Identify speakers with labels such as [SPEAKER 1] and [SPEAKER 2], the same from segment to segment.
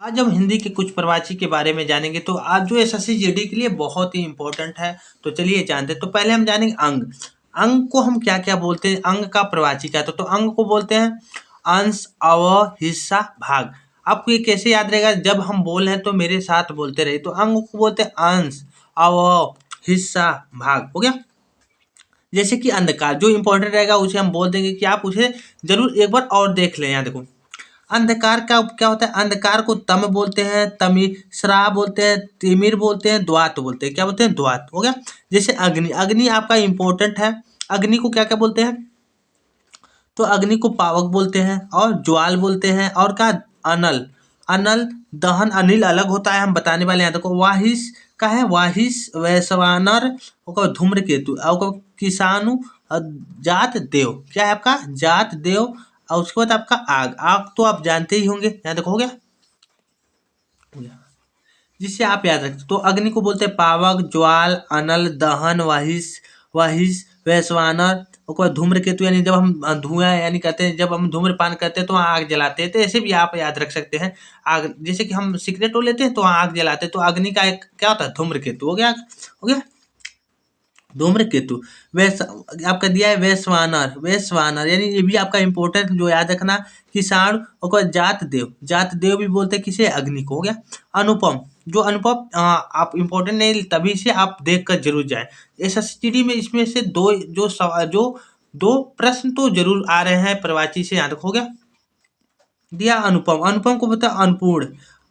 [SPEAKER 1] आज हम हिंदी के कुछ प्रवाची के बारे में जानेंगे। तो आज जो एसएससी जीडी के लिए बहुत ही इम्पोर्टेंट है। तो चलिए जानते हैं। तो पहले हम जानेंगे अंग। अंग को हम क्या क्या बोलते हैं, अंग का प्रवाची क्या था। तो अंग को बोलते हैं अंश, अवयव, हिस्सा, भाग। आपको ये कैसे याद रहेगा, जब हम बोल रहे हैं तो मेरे साथ बोलते रहिए। तो अंग को बोलते हैं अंश, अवयव, हिस्सा, भाग। हो गया। जैसे कि अंधकार जो इंपॉर्टेंट रहेगा उसे हम बोल देंगे कि आप उसे जरूर एक बार और देख लें। यहाँ देखो, अंधकार का क्या होता है। अंधकार को तम बोलते हैं, तमिश्रा बोलते हैं, तिमिर बोलते हैं, द्वात बोलते हैं। क्या बोलते हैं? द्वात। हो गया। जैसे अग्नि, अग्नि आपका इंपॉर्टेंट है। अग्नि को क्या क्या बोलते हैं? तो अग्नि को पावक बोलते हैं और ज्वाल बोलते हैं और क्या, अनल। अनल दहन, अनिल अलग होता है, हम बताने वाले हैं। देखो वाहिस का है, वाहिस वैश्वानर, ओकर धूम्रकेतु और किसानु जात देव। क्या है आपका? जात देव। और उसके बाद आपका आग। आग तो आप जानते ही होंगे। यहाँ देखो, हो गया, जिससे आप याद रखते। तो अग्नि को बोलते हैं पावक, ज्वाल, अनल, दहन, वाहिस, वाहिस वैश्वानर। उसके बाद धूम्रकेतु, यानी जब हम धुआं यानी कहते हैं, जब हम धूम्रपान करते हैं तो वहाँ आग जलाते हैं। तो ऐसे भी आप याद रख सकते हैं। आग, जैसे कि हम सिगरेट हो लेते हैं तो वहाँ आग जलाते हैं। तो अग्नि का एक क्या होता है? धूम्रकेतु। हो गया, हो गया। धूम्रकेतु। वैस आपका दिया है वैश्वानर। वैश्वानर यानी ये भी आपका इंपॉर्टेंट जो याद रखना। किसान और जात देव। जात देव भी बोलते हैं किसे? अग्नि को। हो गया। अनुपम, जो अनुपम आप इंपॉर्टेंट नहीं, तभी से आप देख कर जरूर जाए। एसएसटी में इसमें से दो प्रश्न तो जरूर आ रहे हैं प्रवाची से। याद रखो। हो गया। दिया अनुपम। अनुपम को बोलते हैं अनपूर्ण।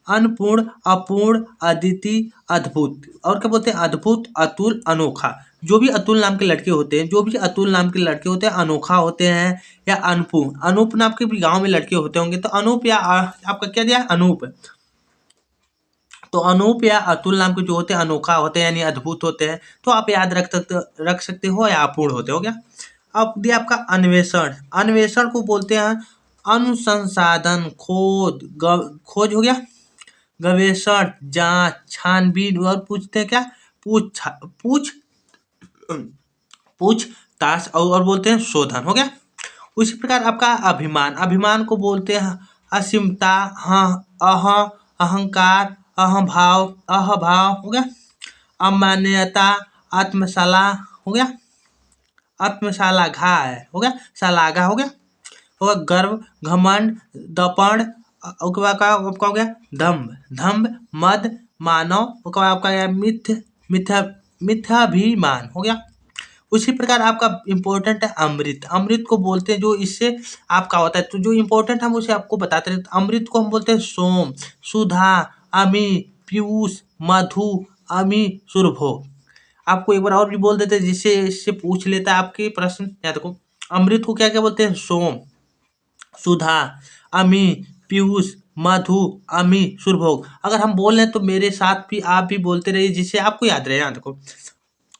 [SPEAKER 1] अनपूर्ण, अपूर्ण, अद्वितीय, अद्भुत। और क्या बोलते हैं? अद्भुत, अतुल, अनोखा। जो भी अतुल नाम के लड़के होते हैं, जो भी अतुल नाम के लड़के होते हैं, अनोखा होते हैं या अनपूर्ण। अनूप नाम के भी गांव में लड़के होते होंगे। तो अनूप या आपका क्या दिया है? अनूप। तो अनूप या अतुल नाम के जो होते हैं अनोखा होते हैं यानी अद्भुत होते हैं। तो आप याद रख सकते हो या अपूर्ण होते हो। गया। अब दिया आपका अन्वेषण। अन्वेषण को बोलते हैं अनुसंसाधन, खोज। हो गया। गवेषण, जांच, छानबीन। और पूछते हैं क्या? पूछ पूछ पूछताछ। और बोलते हैं शोधन। हो गया। उसी प्रकार आपका अभिमान। अभिमान को बोलते हैं असीमता, अह, अहंकार, अहभाव, अहभाव। हो गया। अमान्यता, आत्मशाला। हो गया। आत्मशालाघा है। हो गया। शालाघा। हो गया। होगा गर्व, घमंड, दर्पण। उसके बाद आपका हो गया दम्भ। दम्भ, मद, मानव। उसके बाद आपका गया मिथ्या, मिथ्याभिमान। हो गया। उसी प्रकार आपका इंपॉर्टेंट है अमृत। अमृत को बोलते हैं जो इससे आपका होता है। तो जो इंपॉर्टेंट हम उसे आपको बताते रहते। अमृत को हम बोलते हैं सोम, सुधा, अमी, पीयूष, मधु, अमी, सुरभो। आपको एक बार और भी बोल देते हैं जिससे इससे पूछ लेता है आपके प्रश्न। याद रखो, अमृत को क्या क्या बोलते हैं? सोम, सुधा, अमी, पीयूष, मधु, अमी, सुरभोग। अगर हम बोल रहे हैं तो मेरे साथ भी आप भी बोलते रहिए जिससे आपको याद रहे। यहाँ देखो,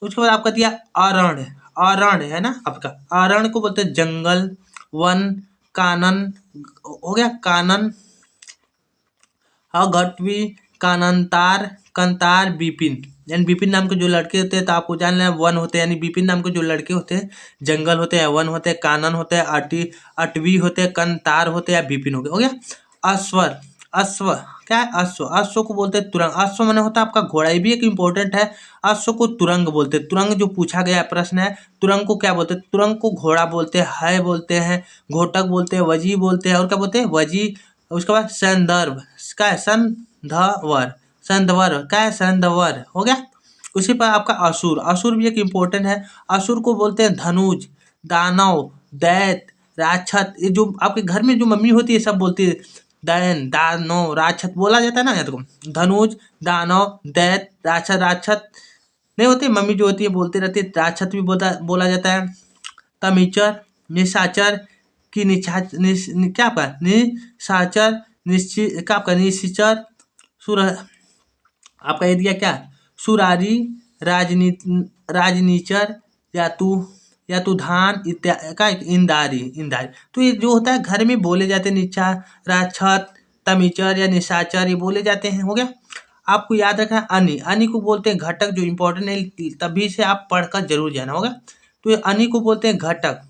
[SPEAKER 1] उसके बाद आपका दिया अरण्य। अरण्य है ना आपका। अरण्य को बोलते हैं जंगल, वन, कानन। हो गया। कानन, घटवी, काननतार, कंतार, विपिन। यानी विपिन नाम के जो लड़के होते हैं तो आपको जान लेना वन होते हैं। यानी विपिन नाम के जो लड़के होते हैं जंगल होते हैं, वन होते हैं, कानन होते हैं, अटवी होते हैं, कंतार होते हैं, विपिन हो गया। हो गया। अश्वर। अश्व क्या है? अश्व। अश्व को बोलते हैं तुरंग। अश्व माने होता है आपका घोड़ा। ये भी एक इंपॉर्टेंट है। अश्व को तुरंग बोलते हैं। तुरंग जो पूछा गया प्रश्न है, तुरंग को क्या बोलते हैं? तुरंग को घोड़ा बोलते हैं, है बोलते हैं, घोटक बोलते हैं, वजी बोलते हैं और क्या बोलते हैं? वजी। उसके बाद संदर्भ क्या है? संधवर। संधवर क्या है? संधवर। हो गया। उसी पर आपका असुर। असुर भी एक इम्पोर्टेंट है। असुर को बोलते हैं धनुज, दानव, दैत्य, राक्षस। ये जो आपके घर में जो मम्मी होती है सब बोलती है दैन, दानव, राक्षस बोला जाता है ना। याद रखो, धनुज, दानव, दैत्य, राक्षस। राक्षस नहीं होती मम्मी जो होती है बोलती रहती है। राक्षस भी बोला जाता है। तमिचर, निशाचर की क्या आपका? निशाचर, निश्चित क्या आपका? निशिचर, सुर आपका ये दिया क्या? सुरारी, राजनीचर, या तू धान इत्यादि का इंदारी। इंदारी तो ये जो होता है घर में बोले जाते हैं। निचा, राक्षस, तमिचर या निशाचर ये बोले जाते हैं। हो गया। आपको याद रखना है अनि। अनि को बोलते हैं घटक, जो इंपॉर्टेंट है तभी से आप पढ़कर जरूर जाना होगा। तो ये अनि को बोलते हैं घटक।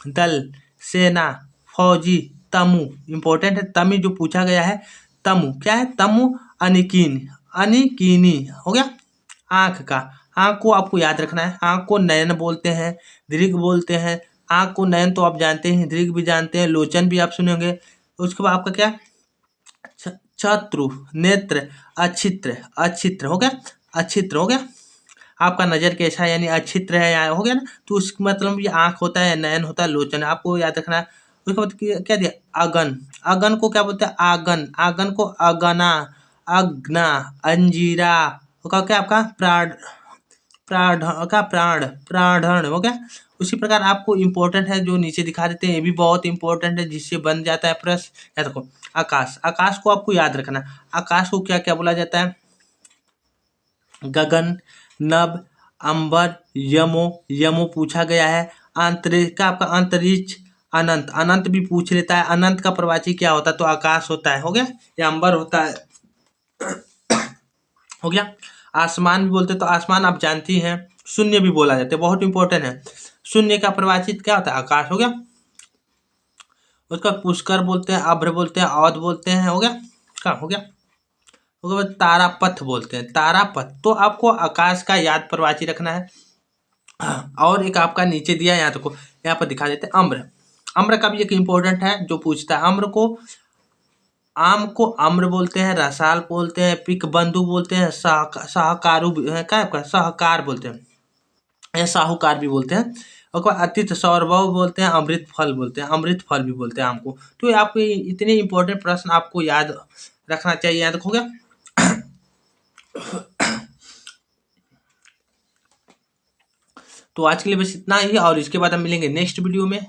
[SPEAKER 1] दल, सेना, फौजी, तमु इंपॉर्टेंट है। तमी जो पूछा गया है, तमु क्या है? तमु अनिकीनी, अनिकीनी हो गया। आँख का, आँख को आपको याद रखना है। आँख को नयन बोलते हैं, दीर्घ बोलते हैं। आँख को नयन तो आप जानते हैं, दीर्घ भी जानते हैं, लोचन भी आप सुने होंगे। उसके बाद आपका क्या? चत्रु, नेत्र, अछित्र, अछित्र हो गया, अछित्र हो गया। आपका नजर कैसा है यानी अछित्र है या हो गया ना, तो उसका मतलब ये आँख होता है, नयन होता है, लोचन आपको याद रखना है। उसके बाद क्या दिया? अगन, अगन को क्या बोलते हैं? आगन, आगन को अगना, अग्ना, अंजीरा होगा क्या आपका? प्राण, प्राण का प्राण, प्राढ़ण हो गया। उसी प्रकार आपको इम्पोर्टेंट है जो नीचे दिखा देते हैं, ये भी बहुत इंपॉर्टेंट है जिससे बन जाता है प्रश्न। या देखो आकाश, आकाश को आपको याद रखना। आकाश को क्या क्या बोला जाता है? गगन, नभ, अंबर, यमो, यमो पूछा गया है। अंतरिक्ष का आपका अंतरिक्ष, अनंत, अनंत भी पूछ लेता है। अनंत का प्रवाची क्या होता है? तो आकाश होता है, हो गया, या अंबर होता है, हो गया। आसमान भी बोलते हैं, तो आसमान आप जानती हैं। शून्य भी बोला जाता है, बहुत इंपॉर्टेंट है। शून्य का प्रवाचित क्या होता है? आकाश, हो गया। उसका पुष्कर बोलते हैं, अभ्र बोलते हैं, औध बोलते हैं, हो गया, क्या हो गया। उसके बाद तारापथ बोलते हैं, तारापथ। तो आपको आकाश का याद प्रवाची रखना है। और एक आपका नीचे दिया है, यहाँ देखो, यहाँ पर दिखा देते हैं अम्र। अम्र का भी एक इम्पोर्टेंट है जो पूछता है। अम्र को, आम को अम्र बोलते हैं, रसाल बोलते हैं, पिक बंधु बोलते हैं, साहकारु क्या आपका? सहकार बोलते हैं, या साहूकार भी बोलते हैं। और कोई अतिथ सौरभव बोलते हैं, अमृत फल बोलते हैं, अमृत फल भी बोलते हैं आम को। तो ये आपको इतने इंपॉर्टेंट प्रश्न आपको याद रखना चाहिए। याद हो गया। तो आज के लिए बस इतना ही, और इसके बाद हम मिलेंगे नेक्स्ट वीडियो में।